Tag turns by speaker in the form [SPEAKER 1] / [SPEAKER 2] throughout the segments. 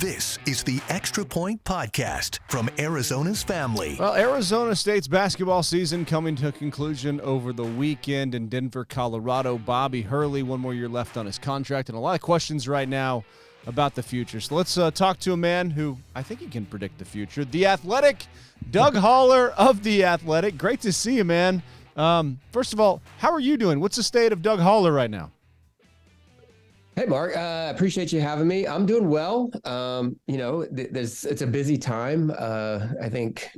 [SPEAKER 1] This is the Extra Point Podcast from Arizona's family.
[SPEAKER 2] Well, Arizona State's basketball season coming to a conclusion over the weekend in Denver, Colorado. Bobby Hurley, one more year left on his contract, and a lot of questions right now about the future. So let's talk to a man who I think he can predict the future. The Athletic, Doug Haller of The Athletic. Great to see you, man. First of all, how are you doing? What's the state of Doug Haller right now?
[SPEAKER 3] Hey, Mark, appreciate you having me. I'm doing well. It's a busy time. I think,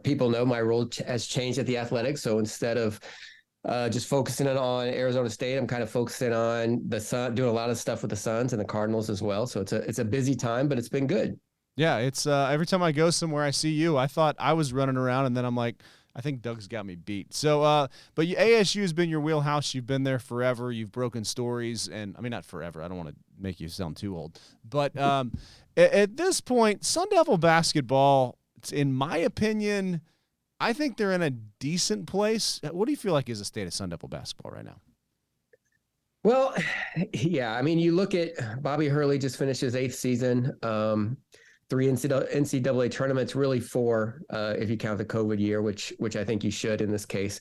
[SPEAKER 3] people know my role has changed at The Athletic. So instead of just focusing on Arizona State, I'm kind of focusing on the Sun, doing a lot of stuff with the Suns and the Cardinals as well. So it's a busy time, but it's been good. Yeah,
[SPEAKER 2] it's every time I go somewhere, I see you. I thought I was running around, and then I'm like, I think Doug's got me beat. So, but ASU has been your wheelhouse. You've been there forever. You've broken stories, and I mean, not forever. I don't want to make you sound too old. But at this point, Sun Devil basketball, in my opinion, I think they're in a decent place. What do you feel like is the state of Sun Devil basketball right now?
[SPEAKER 3] Well, yeah, I mean, you look at Bobby Hurley just finished his 8th season. 3 NCAA tournaments, really 4 if you count the COVID year, which I think you should in this case.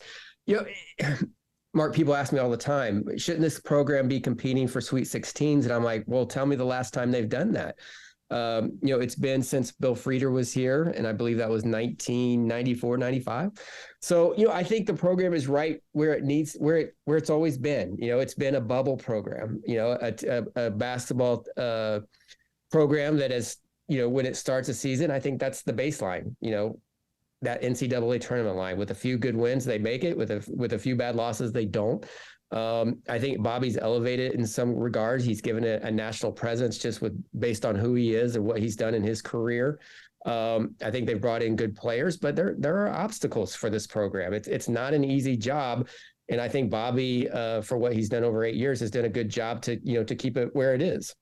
[SPEAKER 3] Mark, people ask me all the time, shouldn't this program be competing for Sweet 16s? And I'm like, well, tell me the last time they've done that. It's been since Bill Frieder was here, and I believe that was 1994, 95. So, I think the program is right where it needs, where it's always been. It's been a bubble program, a basketball program that has, when it starts a season, I think that's the baseline, that NCAA tournament line. With a few good wins, they make it. With a few bad losses, they don't. I think Bobby's elevated in some regards. He's given it a national presence just based on who he is and what he's done in his career. I think they've brought in good players, but there are obstacles for this program. It's not an easy job. And I think Bobby, for what he's done over 8 years, has done a good job to keep it where it is.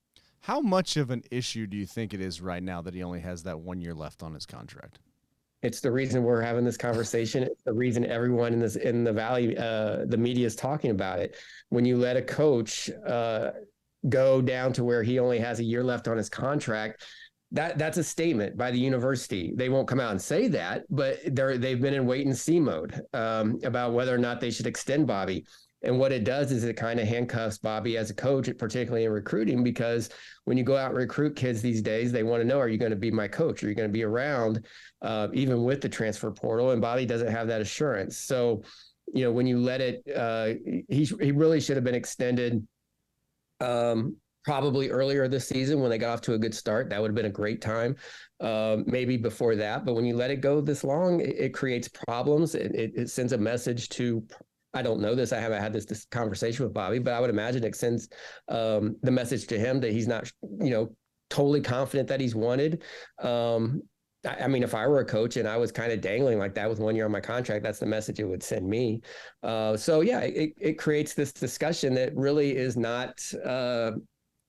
[SPEAKER 2] How much of an issue do you think it is right now that he only has that 1 year left on his contract?
[SPEAKER 3] It's the reason we're having this conversation. It's the reason everyone in the Valley, the media is talking about it. When you let a coach go down to where he only has a year left on his contract, that's a statement by the university. They won't come out and say that, but they've been in wait and see mode about whether or not they should extend Bobby. And what it does is it kind of handcuffs Bobby as a coach, particularly in recruiting, because when you go out and recruit kids these days, they want to know, are you going to be my coach? Are you going to be around even with the transfer portal? And Bobby doesn't have that assurance. So, when you let it, he really should have been extended probably earlier this season when they got off to a good start. That would have been a great time, maybe before that. But when you let it go this long, it creates problems. It sends a message to, I don't know this. I haven't had this conversation with Bobby, but I would imagine it sends the message to him that he's not, totally confident that he's wanted. I mean, if I were a coach and I was kind of dangling like that with 1 year on my contract, that's the message it would send me. It creates this discussion that really is not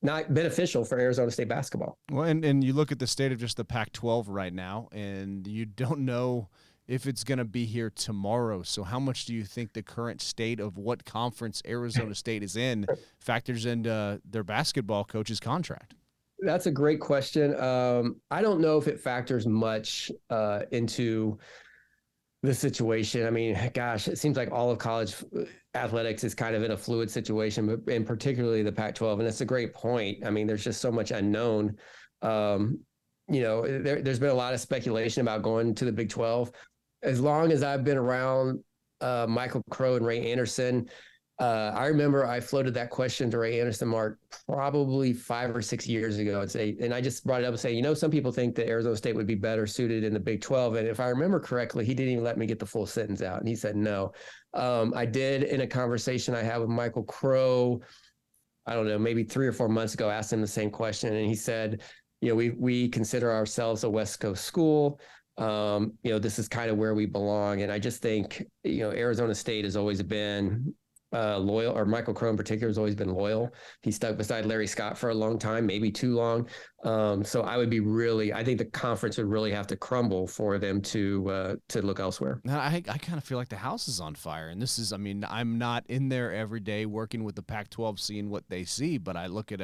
[SPEAKER 3] beneficial for Arizona State basketball.
[SPEAKER 2] Well, and you look at the state of just the Pac-12 right now, and you don't know if it's going to be here tomorrow. So how much do you think the current state of what conference Arizona State is in factors into their basketball coach's contract?
[SPEAKER 3] That's a great question. I don't know if it factors much into the situation. I mean, gosh, it seems like all of college athletics is kind of in a fluid situation, and particularly the Pac-12. And it's a great point. I mean, there's just so much unknown. There's been a lot of speculation about going to the Big 12. As long as I've been around Michael Crow and Ray Anderson, I remember I floated that question to Ray Anderson, Mark, probably 5 or 6 years ago. And I just brought it up and say, some people think that Arizona State would be better suited in the Big 12. And if I remember correctly, he didn't even let me get the full sentence out. And he said no. I did, in a conversation I had with Michael Crow, I don't know, maybe 3 or 4 months ago, asked him the same question. And he said, we consider ourselves a West Coast school. This is kind of where we belong. And I just think, Arizona State has always been loyal, or Michael Crow in particular has always been loyal. He stuck beside Larry Scott for a long time, maybe too long. So I think the conference would really have to crumble for them to look elsewhere.
[SPEAKER 2] Now, I kind of feel like the house is on fire. And this is, I'm not in there every day working with the Pac-12, seeing what they see, but I look at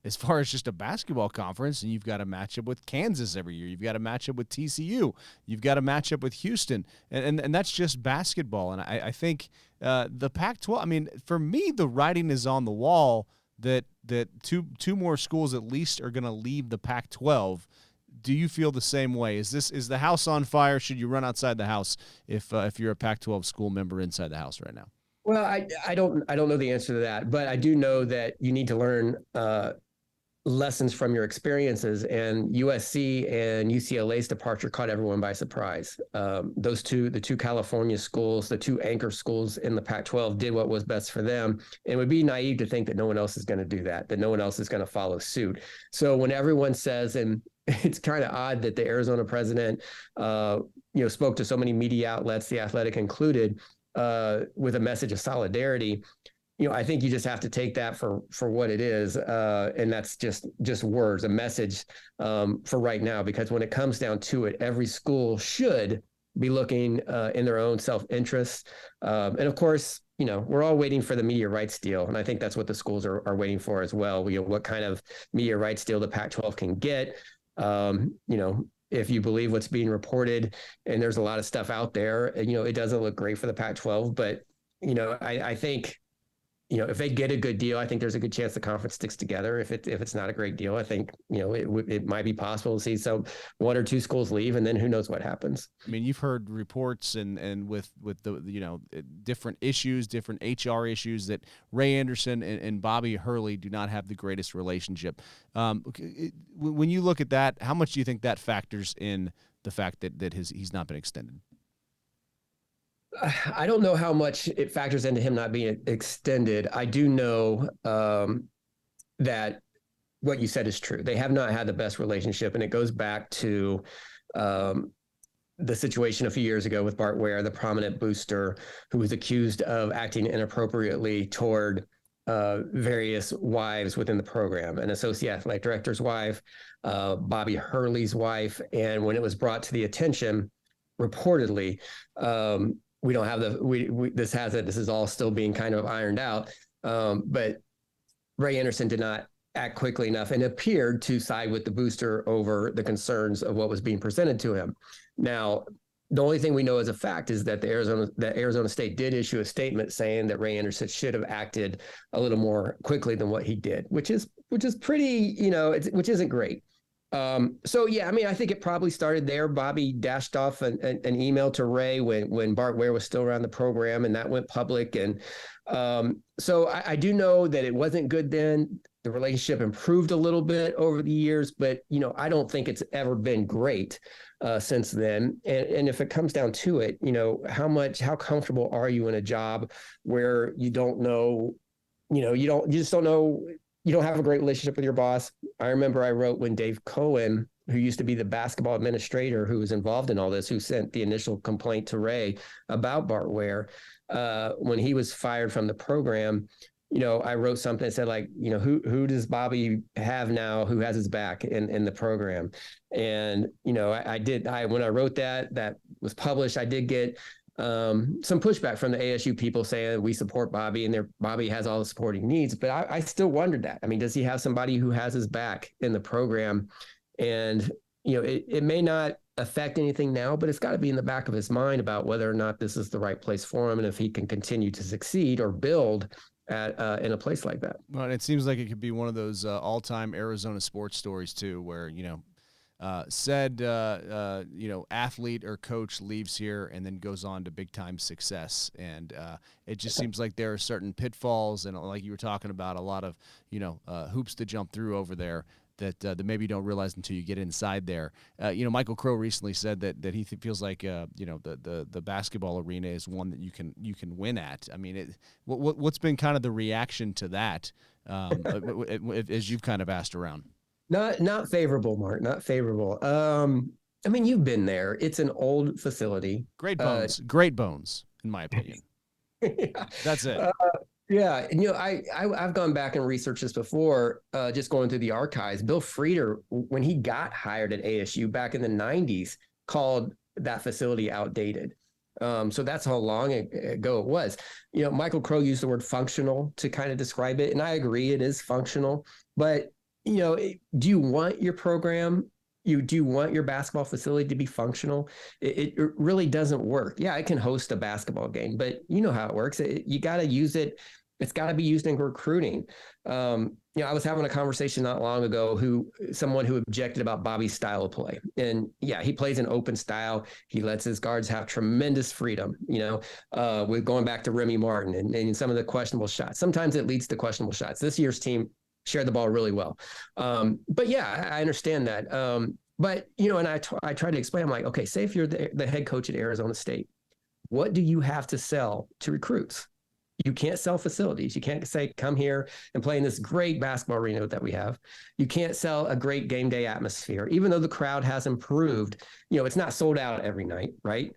[SPEAKER 2] as far as just a basketball conference, and you've got a matchup with Kansas every year. You've got a matchup with TCU. You've got a matchup with Houston. And that's just basketball. And I think the Pac-12, I mean, for me, the writing is on the wall that two more schools at least are going to leave the Pac-12. Do you feel the same way? Is the house on fire? Should you run outside the house if you're a Pac-12 school member inside the house right now?
[SPEAKER 3] Well, I don't know the answer to that, but I do know that you need to learn lessons from your experiences, and USC and UCLA's departure caught everyone by surprise. The two California schools, the two anchor schools in the Pac-12 did what was best for them. And it would be naive to think that no one else is going to do that no one else is going to follow suit. So when everyone says, and it's kind of odd that the Arizona president, spoke to so many media outlets, The Athletic included, with a message of solidarity. I think you just have to take that for what it is. And that's just words, a message for right now, because when it comes down to it, every school should be looking in their own self-interest. And of course, we're all waiting for the media rights deal. And I think that's what the schools are waiting for as well. What kind of media rights deal the Pac-12 can get. If you believe what's being reported, and there's a lot of stuff out there, it doesn't look great for the Pac-12, but, I think, if they get a good deal, I think there's a good chance the conference sticks together. If it's not a great deal, I think, it might be possible to see one or two schools leave, and then who knows what happens.
[SPEAKER 2] I mean, you've heard reports and with the, different issues, different HR issues, that Ray Anderson and Bobby Hurley do not have the greatest relationship. When you look at that, how much do you think that factors in the fact that he's not been extended?
[SPEAKER 3] I don't know how much it factors into him not being extended. I do know that what you said is true. They have not had the best relationship, and it goes back to the situation a few years ago with Bart Ware, the prominent booster who was accused of acting inappropriately toward various wives within the program, an associate athletic director's wife, Bobby Hurley's wife. And when it was brought to the attention, reportedly, we don't have this is all still being kind of ironed out. But Ray Anderson did not act quickly enough and appeared to side with the booster over the concerns of what was being presented to him. Now, the only thing we know as a fact is that Arizona State did issue a statement saying that Ray Anderson should have acted a little more quickly than what he did, which is pretty, which isn't great. So yeah, I mean, I think it probably started there. Bobby dashed off an email to Ray when Bart Ware was still around the program, and that went public. And so I do know that it wasn't good then. The relationship improved a little bit over the years, but I don't think it's ever been great since then. And if it comes down to it, how comfortable are you in a job where you don't know, you just don't know. You don't have a great relationship with your boss. I remember I wrote when Dave Cohen, who used to be the basketball administrator who was involved in all this, who sent the initial complaint to Ray about Bart Ware, when he was fired from the program, I wrote something that said, like, who does Bobby have now who has his back in the program? And, when I wrote that was published, I did get some pushback from the ASU people saying we support Bobby and Bobby has all the support he needs. But I still wondered that. I mean, does he have somebody who has his back in the program? And, it may not affect anything now, but it's got to be in the back of his mind about whether or not this is the right place for him and if he can continue to succeed or build in a place like that.
[SPEAKER 2] Well, it seems like it could be one of those all-time Arizona sports stories too, where, athlete or coach leaves here and then goes on to big time success. And it just seems like there are certain pitfalls, and like you were talking about, a lot of, hoops to jump through over there that maybe you don't realize until you get inside there. Michael Crow recently said that he feels like, the basketball arena is one that you can win at. I mean, what's been kind of the reaction to that as you've kind of asked around?
[SPEAKER 3] Not favorable, Mark. Not favorable. I mean, you've been there. It's an old facility.
[SPEAKER 2] Great bones, in my opinion.
[SPEAKER 3] Yeah.
[SPEAKER 2] That's it.
[SPEAKER 3] Yeah. And, I've gone back and researched this before, just going through the archives. Bill Frieder, when he got hired at ASU back in the 90s, called that facility outdated. So that's how long ago it was. Michael Crow used the word functional to kind of describe it. And I agree, it is functional. But do you want your program? Do you want your basketball facility to be functional? It really doesn't work. Yeah, it can host a basketball game, but you know how it works. You got to use it. It's got to be used in recruiting. I was having a conversation not long ago someone who objected about Bobby's style of play. And yeah, he plays an open style. He lets his guards have tremendous freedom, with going back to Remy Martin and some of the questionable shots. Sometimes it leads to questionable shots. This year's team shared the ball really well. But yeah, I understand that. But, and I tried to explain, I'm like, okay, say if you're the head coach at Arizona State, what do you have to sell to recruits? You can't sell facilities. You can't say, come here and play in this great basketball arena that we have. You can't sell a great game day atmosphere, even though the crowd has improved. It's not sold out every night, right?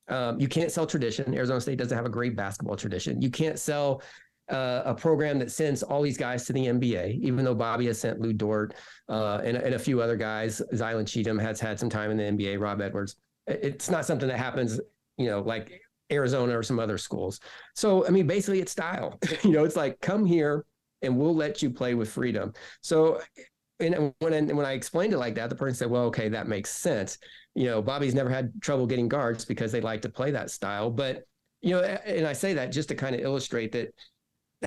[SPEAKER 3] You can't sell tradition. Arizona State doesn't have a great basketball tradition. You can't sell a program that sends all these guys to the NBA, even though Bobby has sent Lou Dort and a few other guys. Zylan Cheatham has had some time in the NBA, Rob Edwards. It's not something that happens, like Arizona or some other schools. So, I mean, basically it's style. It's like, come here and we'll let you play with freedom. So, and when I explained it like that, the person said, well, okay, that makes sense. Bobby's never had trouble getting guards because they like to play that style. But, and I say that just to kind of illustrate that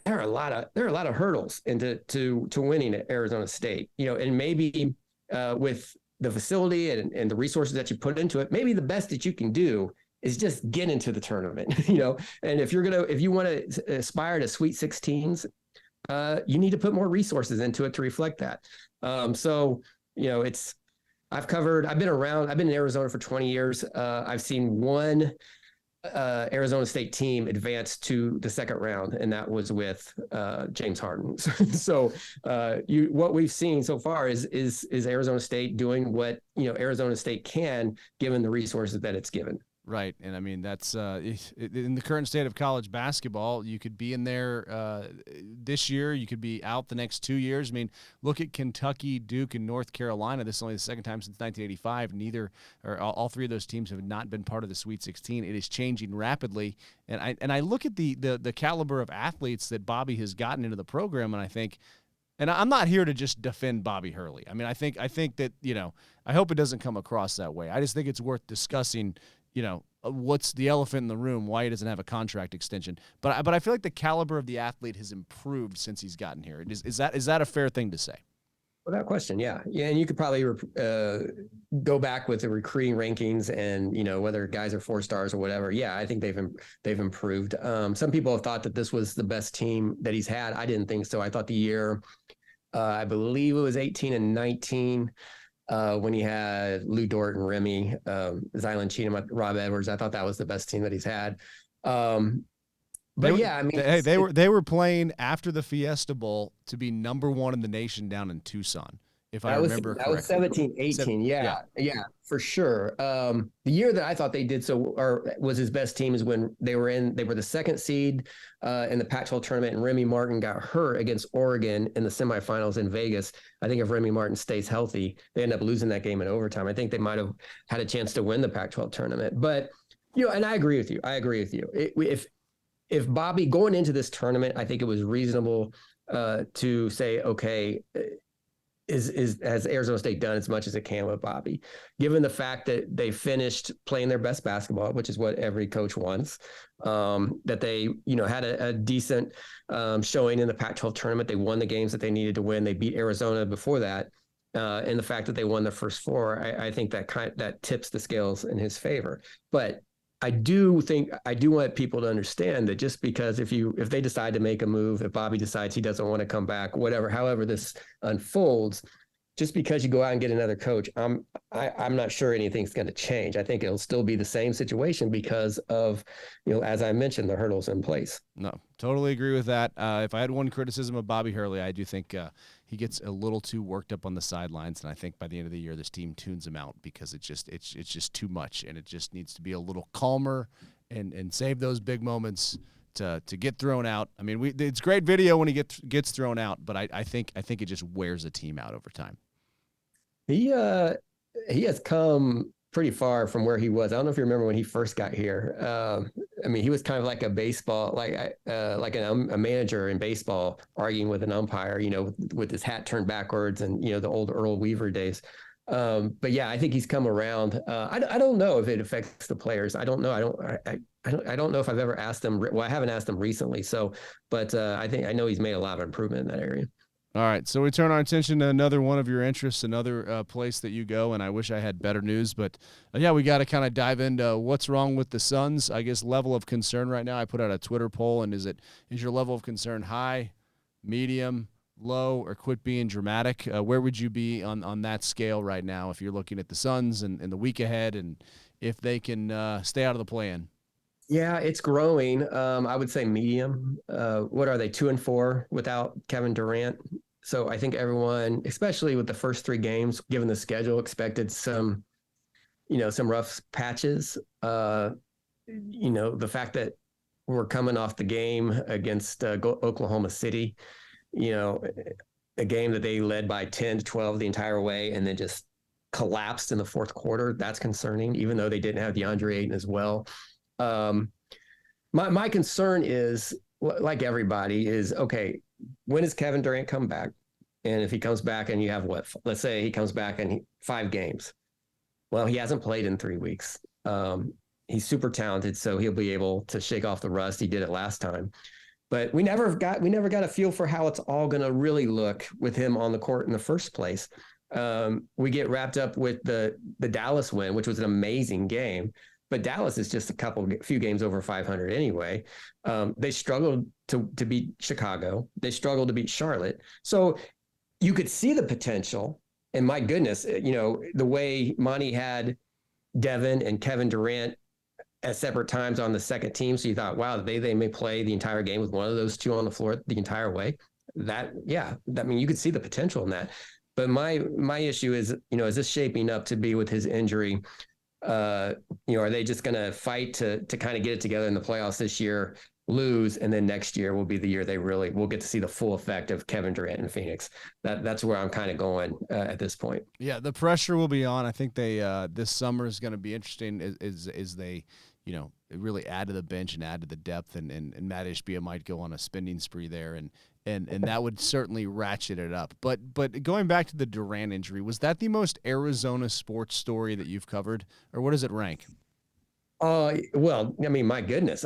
[SPEAKER 3] there are a lot of hurdles to winning at Arizona State, and maybe with the facility and the resources that you put into it, maybe the best that you can do is just get into the tournament, and if you want to aspire to Sweet 16s, you need to put more resources into it to reflect that. So, I've been in Arizona for 20 years. I've seen one Arizona State team advance to the second round, and that was with James Harden. So what we've seen so far is Arizona State doing what Arizona State can, given the resources that it's given.
[SPEAKER 2] Right, and I mean that's in the current state of college basketball. You could be in there this year. You could be out the next 2 years. I mean, look at Kentucky, Duke, and North Carolina. This is only the second time since 1985. All three of those teams have not been part of the Sweet 16. It is changing rapidly, and I look at the caliber of athletes that Bobby has gotten into the program, and I think. And I'm not here to just defend Bobby Hurley. I mean, I think that I hope it doesn't come across that way. I just think it's worth discussing. What's the elephant in the room, why he doesn't have a contract extension. But I feel like the caliber of the athlete has improved since he's gotten here. Is that a fair thing to say?
[SPEAKER 3] Without question, yeah. And you could probably go back with the recruiting rankings and, whether guys are 4 stars or whatever. Yeah, I think they've improved. Some people have thought that this was the best team that he's had. I didn't think so. I thought the year, I believe it was 18 and 19, when he had Lou Dort and Remy, Zylan Cheatham, Rob Edwards. I thought that was the best team that he's had. They were playing after the Fiesta Bowl to be number 1 in the nation down in Tucson, if I remember correctly. That was 17, 18. Yeah, for sure. The year that I thought they did so, or was his best team, is when they were the second seed in the Pac-12 tournament, and Remy Martin got hurt against Oregon in the semifinals in Vegas. I think if Remy Martin stays healthy, they end up losing that game in overtime. I think they might have had a chance to win the Pac-12 tournament. But, and I agree with you. If Bobby, going into this tournament, I think it was reasonable to say, okay, has Arizona State done as much as it can with Bobby, given the fact that they finished playing their best basketball, which is what every coach wants, that they, had a decent showing in the Pac-12 tournament. They won the games that they needed to win. They beat Arizona before that. And the fact that they won the first 4, I think that tips the scales in his favor. But I do want people to understand that just because if they decide to make a move, if Bobby decides he doesn't want to come back, however this unfolds, just because you go out and get another coach, I'm not sure anything's going to change. I think it'll still be the same situation because of, as I mentioned, the hurdles in place.
[SPEAKER 2] No, totally agree with that. If I had one criticism of Bobby Hurley, I do think he gets a little too worked up on the sidelines, and I think by the end of the year, this team tunes him out because it's just too much, and it just needs to be a little calmer and save those big moments to get thrown out. I mean, it's great video when he gets thrown out, but I think it just wears a team out over time.
[SPEAKER 3] He has come pretty far from where he was. I don't know if you remember when he first got here. I mean, he was kind of like a baseball, like a manager in baseball arguing with an umpire, with his hat turned backwards and, the old Earl Weaver days. But yeah, I think he's come around. I don't know if it affects the players. I don't know. I don't know if I've ever asked him. Well, I haven't asked him recently. So, but I know he's made a lot of improvement in that area.
[SPEAKER 2] All right, so we turn our attention to another one of your interests, another place that you go, and I wish I had better news, but yeah, we got to kind of dive into what's wrong with the Suns. I guess level of concern right now. I put out a Twitter poll, and is your level of concern high, medium, low, or quit being dramatic? Where would you be on that scale right now if you're looking at the Suns and the week ahead, and if they can stay out of the play-in?
[SPEAKER 3] Yeah, it's growing. I would say medium. What are they, 2-4 without Kevin Durant? So I think everyone, especially with the first 3 games, given the schedule, expected some rough patches. The fact that we're coming off the game against Oklahoma City, a game that they led by 10-12 the entire way and then just collapsed in the fourth quarter. That's concerning, even though they didn't have DeAndre Ayton as well. My concern is, like everybody, is okay, when does Kevin Durant come back? And if he comes back and you have let's say he comes back and 5 games. Well, he hasn't played in 3 weeks. He's super talented, so he'll be able to shake off the rust. He did it last time. But we never got a feel for how it's all going to really look with him on the court in the first place. We get wrapped up with the Dallas win, which was an amazing game. But Dallas is just a few games over 500 anyway. They struggled to beat Chicago. They struggled to beat Charlotte. So you could see the potential. And my goodness, the way Monty had Devin and Kevin Durant at separate times on the second team. So you thought, wow, they may play the entire game with one of those 2 on the floor the entire way. You could see the potential in that. But my issue is, is this shaping up to be with his injury? Are they just going to fight to kind of get it together in the playoffs this year, lose, and then next year will be the year we'll get to see the full effect of Kevin Durant in Phoenix? That's where I'm kind of going at this point.
[SPEAKER 2] Yeah, the pressure will be on. I think they this summer is going to be interesting as they really add to the bench and add to the depth, and Matt Ishbia might go on a spending spree there, and that would certainly ratchet it up. But going back to the Durant injury, was that the most Arizona sports story that you've covered, or what does it rank?
[SPEAKER 3] Well, I mean, my goodness.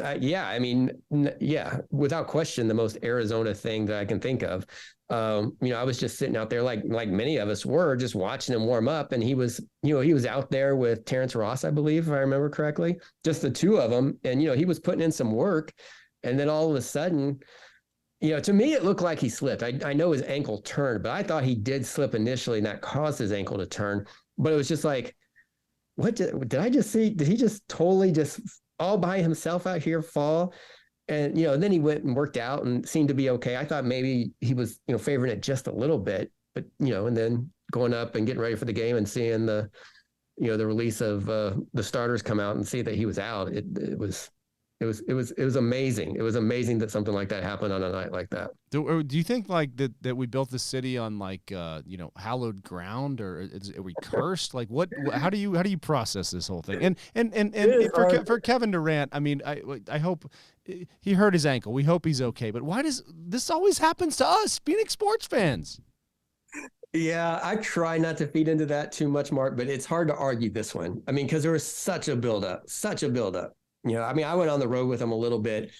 [SPEAKER 3] Without question, the most Arizona thing that I can think of. I was just sitting out there like many of us were, just watching him warm up, and he was out there with Terrence Ross, I believe, if I remember correctly, just the 2 of them. And, he was putting in some work, and then all of a sudden, to me, it looked like he slipped. I know his ankle turned, but I thought he did slip initially, and that caused his ankle to turn. But it was just like, what did I just see? Did he just totally just all by himself out here fall? And, then he went and worked out and seemed to be okay. I thought maybe he was, favoring it just a little bit, but, and then going up and getting ready for the game and seeing the release of the starters come out and see that he was out. It was amazing. It was amazing that something like that happened on a night like that.
[SPEAKER 2] Do you think like that we built the city on like hallowed ground, or are we cursed? Like what? How do you process this whole thing? And for Kevin Durant, I mean, I hope he hurt his ankle. We hope he's okay. But why does this always happens to us, Phoenix sports fans?
[SPEAKER 3] Yeah, I try not to feed into that too much, Mark, but it's hard to argue this one. I mean, because there was such a buildup. I went on the road with him a little bit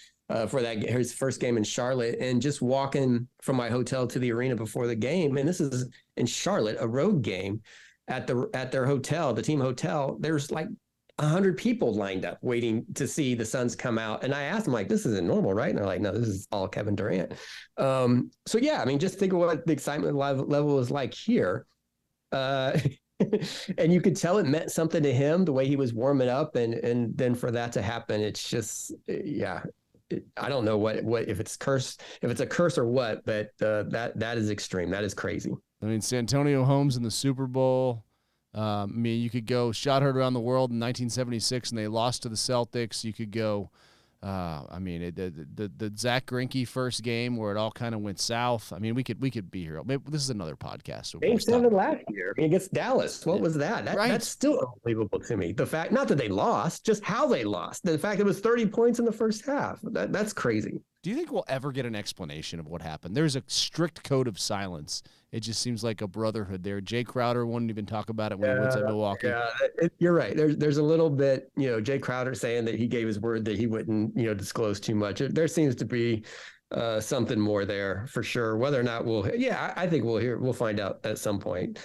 [SPEAKER 3] for his first game in Charlotte, and just walking from my hotel to the arena before the game. And this is in Charlotte, a road game at their hotel, the team hotel. There's like 100 people lined up waiting to see the Suns come out. And I asked them, like, this isn't normal, right? And they're like, no, this is all Kevin Durant. So yeah, I mean, just think of what the excitement level is like here. And you could tell it meant something to him, the way he was warming up, and then for that to happen, it's just, I don't know what if it's a curse or what, but that is extreme. That is crazy.
[SPEAKER 2] I mean, Santonio Holmes in the Super Bowl. You could go shot heard around the world in 1976, and they lost to the Celtics. You could go I mean, the Zach Greinke first game where it all kind of went south. I mean, we could be here. Maybe this is another podcast.
[SPEAKER 3] Game 7 last year against Dallas. What was that?
[SPEAKER 2] Right.
[SPEAKER 3] That's still unbelievable to me. The fact, not that they lost, just how they lost. The fact it was 30 points in the first half. That's crazy.
[SPEAKER 2] Do you think we'll ever get an explanation of what happened? There's a strict code of silence. It just seems like a brotherhood there. Jay Crowder wouldn't even talk about it when he went to Milwaukee.
[SPEAKER 3] Yeah, you're right. There's a little bit, Jay Crowder saying that he gave his word that he wouldn't, disclose too much. There seems to be something more there for sure. Whether or not I think we'll find out at some point.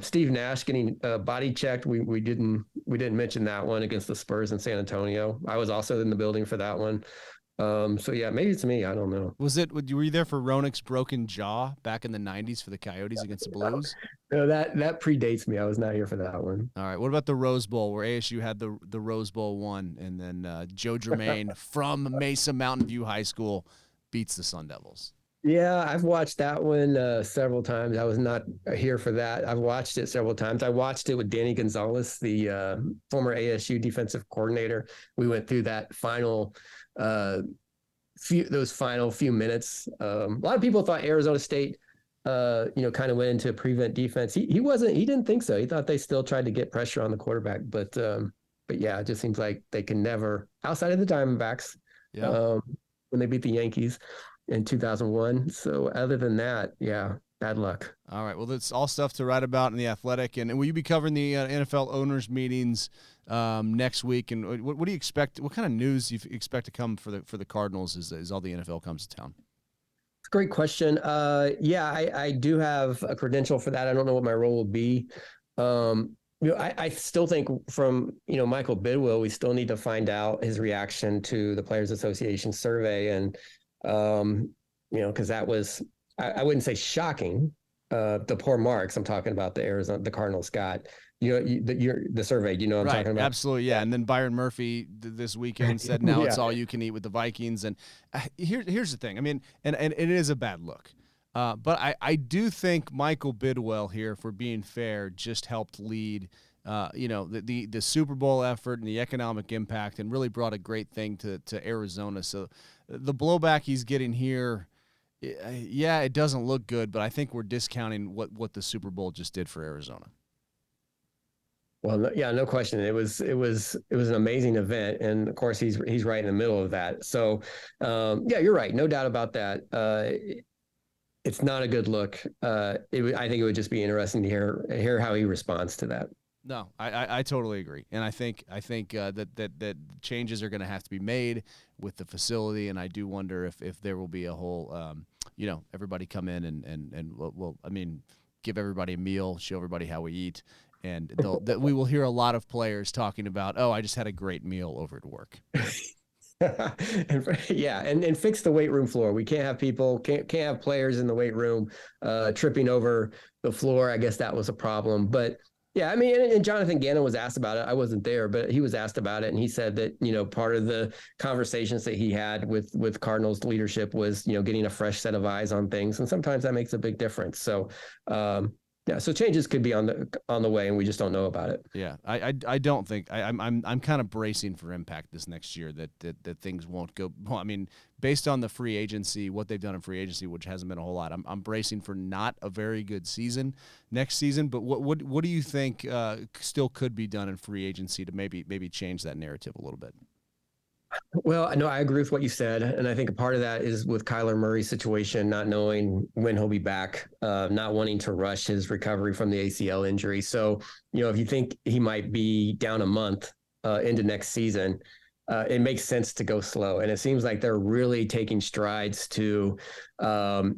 [SPEAKER 3] Steve Nash getting body checked. We didn't mention that one against the Spurs in San Antonio. I was also in the building for that one. So yeah, maybe it's me. I don't know.
[SPEAKER 2] Were you there for Ronick's broken jaw back in the 90s for the Coyotes against the Blues?
[SPEAKER 3] No, that predates me. I was not here for that one.
[SPEAKER 2] All right. What about the Rose Bowl where ASU had the Rose Bowl one, and then Joe Germain from Mesa Mountain View High School beats the Sun Devils?
[SPEAKER 3] Yeah, I've watched that one several times. I was not here for that. I've watched it several times. I watched it with Danny Gonzalez, the former ASU defensive coordinator. We went through that final few minutes. A lot of people thought Arizona State, kind of went into prevent defense. He didn't think so. He thought they still tried to get pressure on the quarterback. But yeah, it just seems like they can never, outside of the Diamondbacks, when they beat the Yankees in 2001. So other than that, yeah, bad luck.
[SPEAKER 2] All right. Well, that's all stuff to write about in The Athletic. And will you be covering the NFL owners meetings next week? And what do you expect? What kind of news do you expect to come for the Cardinals as all the NFL comes to town?
[SPEAKER 3] It's a great question. I do have a credential for that. I don't know what my role will be. I still think from, Michael Bidwill, we still need to find out his reaction to the Players Association survey. And, because that was, I wouldn't say shocking, the poor marks. I'm talking about the Cardinals got, the survey, what I'm talking about? Absolutely.
[SPEAKER 2] Yeah. And then Byron Murphy this weekend said, now it's all you can eat with the Vikings. And here's the thing. I mean, and it is a bad look. But I do think Michael Bidwell here, for being fair, just helped lead, the Super Bowl effort and the economic impact, and really brought a great thing to Arizona. So the blowback he's getting here, it doesn't look good, but I think we're discounting what the Super Bowl just did for Arizona.
[SPEAKER 3] Well, yeah, no question. It was an amazing event, and of course he's right in the middle of that. So, you're right, no doubt about that. It's not a good look. I think it would just be interesting to hear how he responds to that.
[SPEAKER 2] No, I totally agree, and I think that changes are going to have to be made with the facility, and I do wonder if there will be a whole, everybody come in and we'll give everybody a meal, show everybody how we eat, and we will hear a lot of players talking about, I just had a great meal over at work.
[SPEAKER 3] and fix the weight room floor. We can't have players in the weight room tripping over the floor. I guess that was a problem. But yeah, and Jonathan Gannon was asked about it. I wasn't there, but he was asked about it, and he said that part of the conversations that he had with Cardinals leadership was getting a fresh set of eyes on things, and sometimes that makes a big difference. So so changes could be on the way, and we just don't know about it.
[SPEAKER 2] Yeah, I don't think I'm kind of bracing for impact this next year that things won't go. Well, based on the free agency, what they've done in free agency, which hasn't been a whole lot, I'm bracing for not a very good season next season. But what do you think still could be done in free agency to maybe change that narrative a little bit?
[SPEAKER 3] Well, no, I agree with what you said. And I think a part of that is with Kyler Murray's situation, not knowing when he'll be back, not wanting to rush his recovery from the ACL injury. So, if you think he might be down a month into next season, it makes sense to go slow. And it seems like they're really taking strides to, not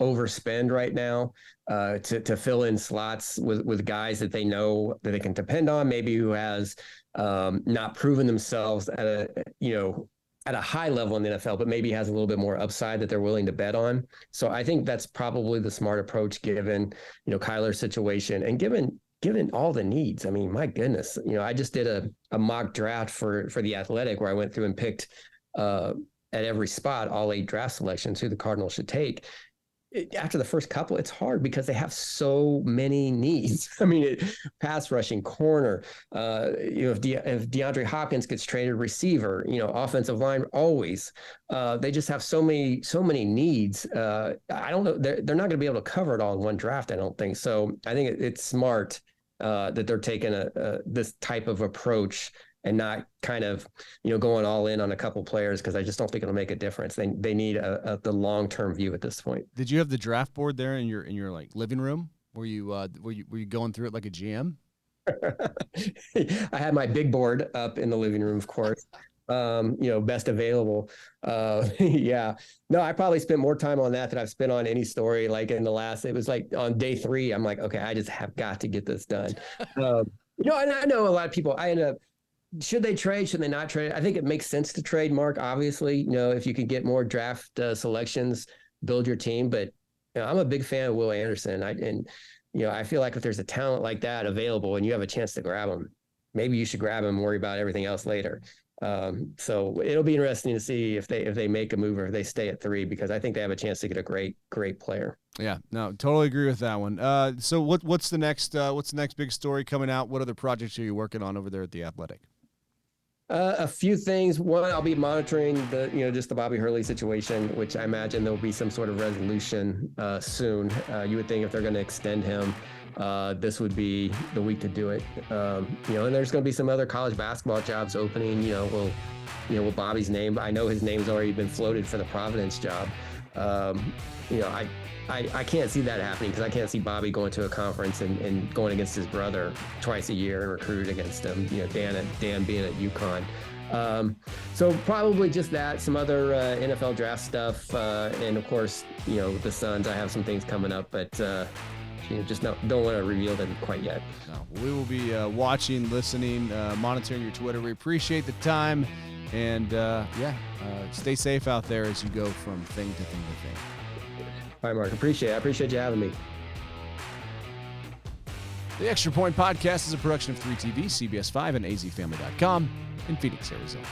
[SPEAKER 3] overspend right now, to fill in slots with guys that they know that they can depend on, maybe who has not proven themselves at a high level in the NFL, but maybe has a little bit more upside that they're willing to bet on. So I think that's probably the smart approach given, Kyler's situation and given all the needs. My goodness, I just did a mock draft for The Athletic where I went through and picked at every spot all 8 draft selections who the Cardinals should take. after the first couple, it's hard because they have so many needs. I mean, pass rushing, corner. If DeAndre Hopkins gets traded, receiver. Offensive line, always. They just have so many needs. I don't know. They're not going to be able to cover it all in one draft. I don't think so. I think it's smart that they're taking this type of approach and not kind of, going all in on a couple players, because I just don't think it'll make a difference. They need the long-term view at this point.
[SPEAKER 2] Did you have the draft board there in your like living room? Were you going through it like a GM?
[SPEAKER 3] I had my big board up in the living room, of course. Best available. Yeah. No, I probably spent more time on that than I've spent on any story. Like it was like on day 3, I'm like, okay, I just have got to get this done. And I know a lot of people, I end up, should they trade? Should they not trade? I think it makes sense to trade, Mark, obviously, if you could get more draft selections, build your team. But I'm a big fan of Will Anderson. I feel like if there's a talent like that available and you have a chance to grab him, maybe you should grab him and worry about everything else later. So it'll be interesting to see if they make a move or if they stay at 3, because I think they have a chance to get a great player.
[SPEAKER 2] Yeah, no, totally agree with that one. So what's the next big story coming out? What other projects are you working on over there at The Athletic?
[SPEAKER 3] A few things. One, I'll be monitoring just the Bobby Hurley situation, which I imagine there'll be some sort of resolution soon. You would think if they're going to extend him, this would be the week to do it. And there's going to be some other college basketball jobs opening. Will Bobby's name? I know his name's already been floated for the Providence job. I can't see that happening, because I can't see Bobby going to a conference and going against his brother twice a year and recruited against him. Dan being at UConn. So probably just that, some other NFL draft stuff, and of course, the Suns. I have some things coming up, but just don't want to reveal them quite yet.
[SPEAKER 2] No, we will be watching, listening, monitoring your Twitter. We appreciate the time, and stay safe out there as you go from thing to thing to thing.
[SPEAKER 3] All right, Mark. I appreciate you having me.
[SPEAKER 2] The Extra Point Podcast is a production of 3TV, CBS 5, and azfamily.com in Phoenix, Arizona.